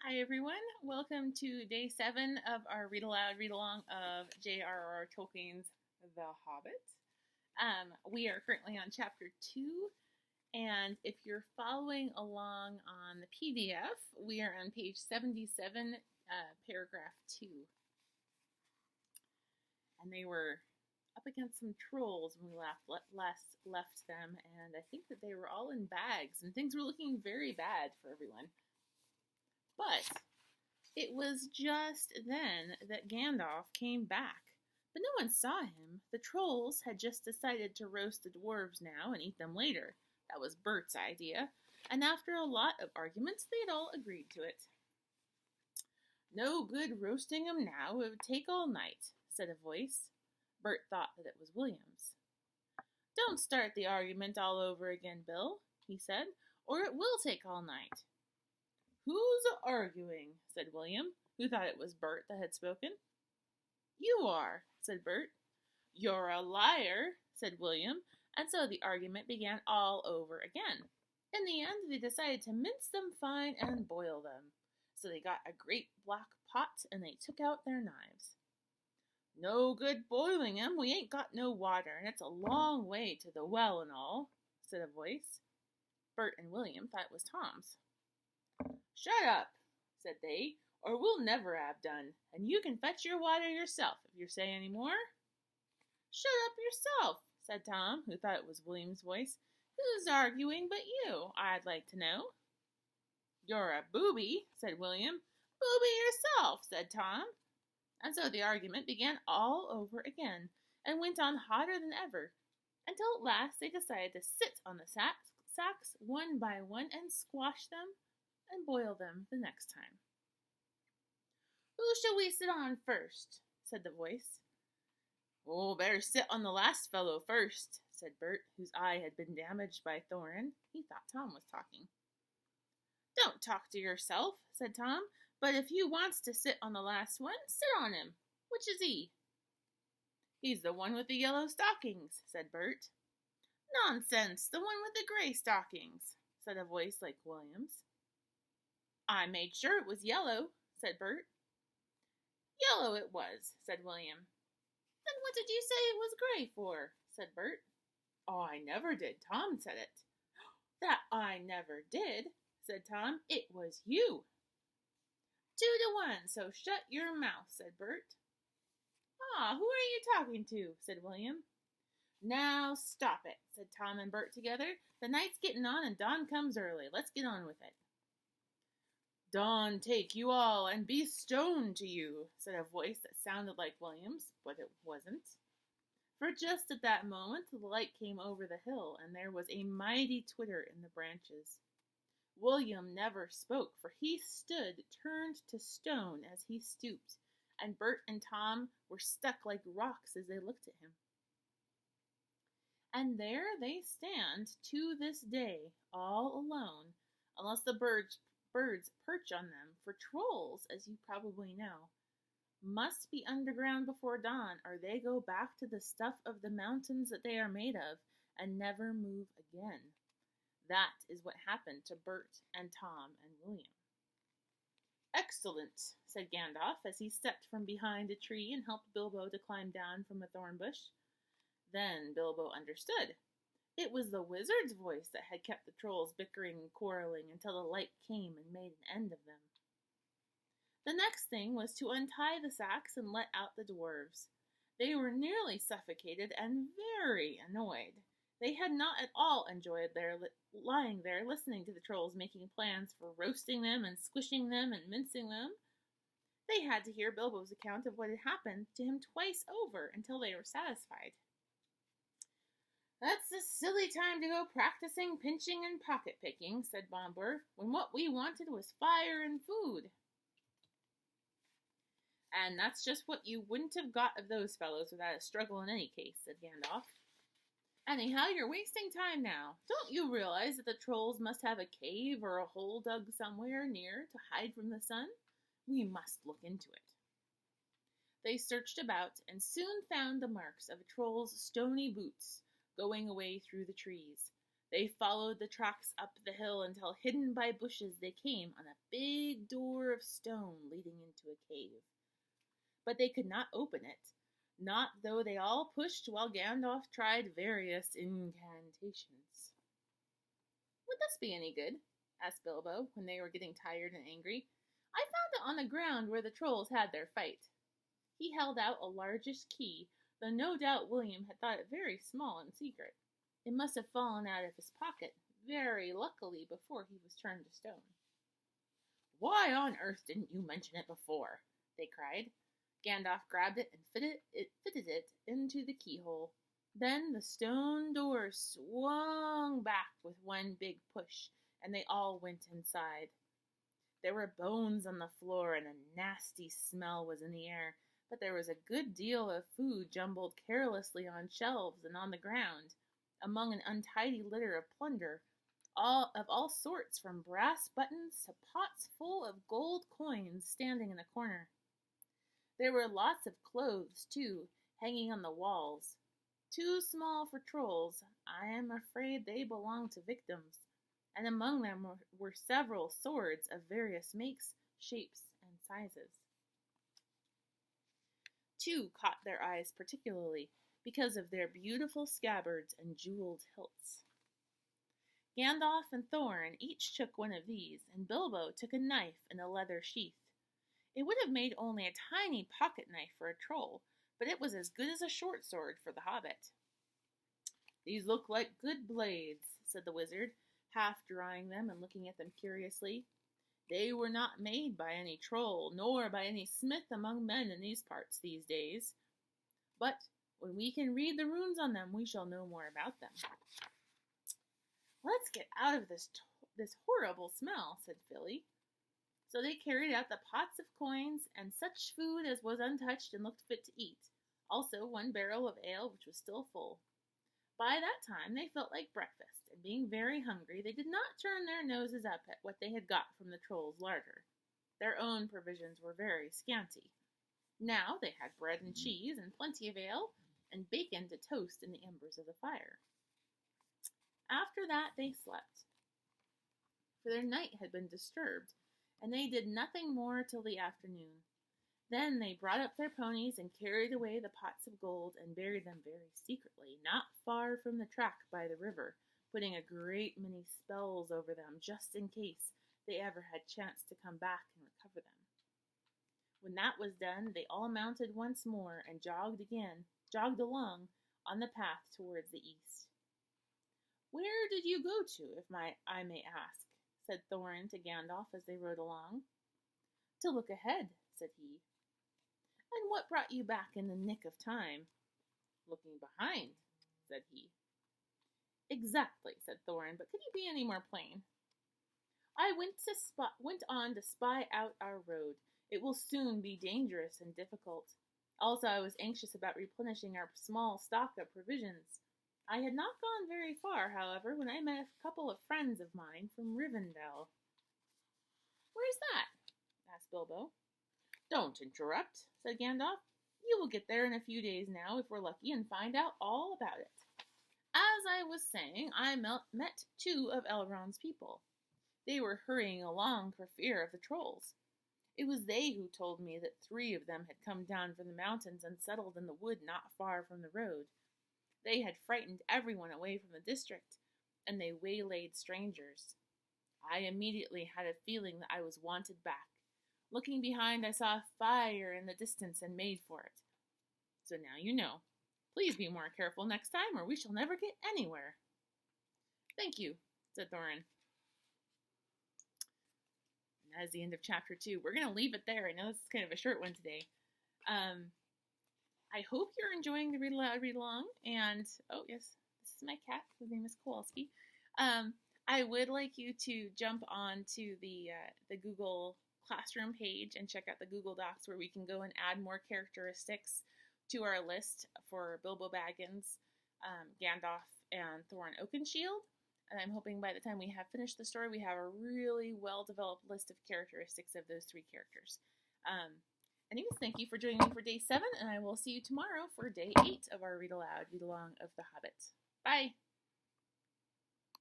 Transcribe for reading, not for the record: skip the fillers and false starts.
Hi everyone, welcome to day 7 of our Read Aloud read along of J.R.R. Tolkien's The Hobbit. We are currently on chapter 2, and if you're following along on the PDF, we are on page 77, paragraph 2. And they were up against some trolls when we left them, and I think that they were all in bags, and things were looking very bad for everyone. But it was just then that Gandalf came back. But no one saw him. The trolls had just decided to roast the dwarves now and eat them later. That was Bert's idea, and after a lot of arguments, they had all agreed to it. "No good roasting 'em now. It would take all night," said a voice. Bert thought that it was William's. "Don't start the argument all over again, Bill," he said, "or it will take all night." "Who's arguing?" said William, who thought it was Bert that had spoken. "You are," said Bert. "You're a liar," said William, and so the argument began all over again. In the end, they decided to mince them fine and boil them. So they got a great black pot, and they took out their knives. "No good boiling 'em. We ain't got no water, and it's a long way to the well and all," said a voice. Bert and William thought it was Tom's. "Shut up," said they, "or we'll never have done, and you can fetch your water yourself if you say any more." "Shut up yourself," said Tom, who thought it was William's voice. "Who's arguing but you, I'd like to know?" "You're a booby," said William. "Booby yourself," said Tom. And so the argument began all over again, and went on hotter than ever, until at last they decided to sit on the sacks one by one and squash them and boil them the next time. "Who shall we sit on first?" said the voice. "Oh, better sit on the last fellow first," said Bert, whose eye had been damaged by Thorin. He thought Tom was talking. "Don't talk to yourself," said Tom, "but if you wants to sit on the last one, sit on him. Which is he?" "He's the one with the yellow stockings," said Bert. "Nonsense, the one with the gray stockings," said a voice like William's. "I made sure it was yellow," said Bert. "Yellow it was," said William. "Then what did you say it was gray for?" said Bert. "Oh, I never did. Tom said it." "That I never did," said Tom. "It was you." 2-1, so shut your mouth," said Bert. "Ah, who are you talking to?" said William. "Now stop it," said Tom and Bert together. "The night's getting on and dawn comes early. Let's get on with it." "Dawn take you all and be stoned to you," said a voice that sounded like William's, but it wasn't. For just at that moment the light came over the hill, and there was a mighty twitter in the branches. William never spoke, for he stood turned to stone as he stooped, and Bert and Tom were stuck like rocks as they looked at him. And there they stand to this day, all alone, unless the birds perch on them, for trolls, as you probably know, must be underground before dawn, or they go back to the stuff of the mountains that they are made of, and never move again. That is what happened to Bert and Tom and William. "Excellent," said Gandalf, as he stepped from behind a tree and helped Bilbo to climb down from a thorn bush. Then Bilbo understood. It was the wizard's voice that had kept the trolls bickering and quarreling until the light came and made an end of them. The next thing was to untie the sacks and let out the dwarves. They were nearly suffocated and very annoyed. They had not at all enjoyed their lying there listening to the trolls making plans for roasting them and squishing them and mincing them. They had to hear Bilbo's account of what had happened to him twice over until they were satisfied. "That's a silly time to go practicing pinching and pocket-picking," said Bombur, "when what we wanted was fire and food." "And that's just what you wouldn't have got of those fellows without a struggle in any case," said Gandalf. "Anyhow, you're wasting time now. Don't you realize that the trolls must have a cave or a hole dug somewhere near to hide from the sun? We must look into it." They searched about and soon found the marks of a troll's stony boots going away through the trees. They followed the tracks up the hill until, hidden by bushes, they came on a big door of stone leading into a cave. But they could not open it, not though they all pushed while Gandalf tried various incantations. "Would this be any good?" asked Bilbo, when they were getting tired and angry. "I found it on the ground where the trolls had their fight." He held out a largish key, though no doubt William had thought it very small in secret. It must have fallen out of his pocket, very luckily, before he was turned to stone. "Why on earth didn't you mention it before?" they cried. Gandalf grabbed it and fitted it into the keyhole. Then the stone door swung back with one big push, and they all went inside. There were bones on the floor, and a nasty smell was in the air, but there was a good deal of food jumbled carelessly on shelves and on the ground, among an untidy litter of plunder, all sorts, from brass buttons to pots full of gold coins standing in a corner. There were lots of clothes, too, hanging on the walls. Too small for trolls, I am afraid they belonged to victims, and among them were several swords of various makes, shapes, and sizes. Two caught their eyes particularly, because of their beautiful scabbards and jeweled hilts. Gandalf and Thorin each took one of these, and Bilbo took a knife in a leather sheath. It would have made only a tiny pocket knife for a troll, but it was as good as a short sword for the hobbit. "These look like good blades," said the wizard, half drawing them and looking at them curiously. "They were not made by any troll, nor by any smith among men in these parts these days. But when we can read the runes on them, we shall know more about them." "Let's get out of this horrible smell," said Philly. So they carried out the pots of coins and such food as was untouched and looked fit to eat, also one barrel of ale which was still full. By that time they felt like breakfast, and being very hungry, they did not turn their noses up at what they had got from the troll's larder. Their own provisions were very scanty. Now they had bread and cheese and plenty of ale, and bacon to toast in the embers of the fire. After that they slept, for their night had been disturbed, and they did nothing more till the afternoon. Then they brought up their ponies and carried away the pots of gold and buried them very secretly, not far from the track by the river, putting a great many spells over them just in case they ever had chance to come back and recover them. When that was done, they all mounted once more and jogged along on the path towards the east. "Where did you go to, if I may ask?" said Thorin to Gandalf as they rode along. "To look ahead," said he. "And what brought you back in the nick of time?" "Looking behind," said he. "Exactly," said Thorin, "but could you be any more plain?" "I went on to spy out our road. It will soon be dangerous and difficult. Also, I was anxious about replenishing our small stock of provisions. I had not gone very far, however, when I met a couple of friends of mine from Rivendell." "Where's that?" asked Bilbo. "Don't interrupt," said Gandalf. "You will get there in a few days now, if we're lucky, and find out all about it. As I was saying, I met two of Elrond's people. They were hurrying along for fear of the trolls. It was they who told me that 3 of them had come down from the mountains and settled in the wood not far from the road. They had frightened everyone away from the district, and they waylaid strangers. I immediately had a feeling that I was wanted back. Looking behind, I saw a fire in the distance and made for it. So now you know. Please be more careful next time, or we shall never get anywhere." "Thank you," said Thorin. And that is the end of chapter 2. We're going to leave it there. I know this is kind of a short one today. I hope you're enjoying the Read Aloud, Read Along. And, oh, yes, this is my cat. His name is Kowalski. I would like you to jump on to the Google Classroom page and check out the Google Docs where we can go and add more characteristics to our list for Bilbo Baggins, Gandalf, and Thorin Oakenshield. And I'm hoping by the time we have finished the story, we have a really well-developed list of characteristics of those 3 characters. Anyways, thank you for joining me for day 7, and I will see you tomorrow for day 8 of our Read Aloud, Read Along of The Hobbit. Bye!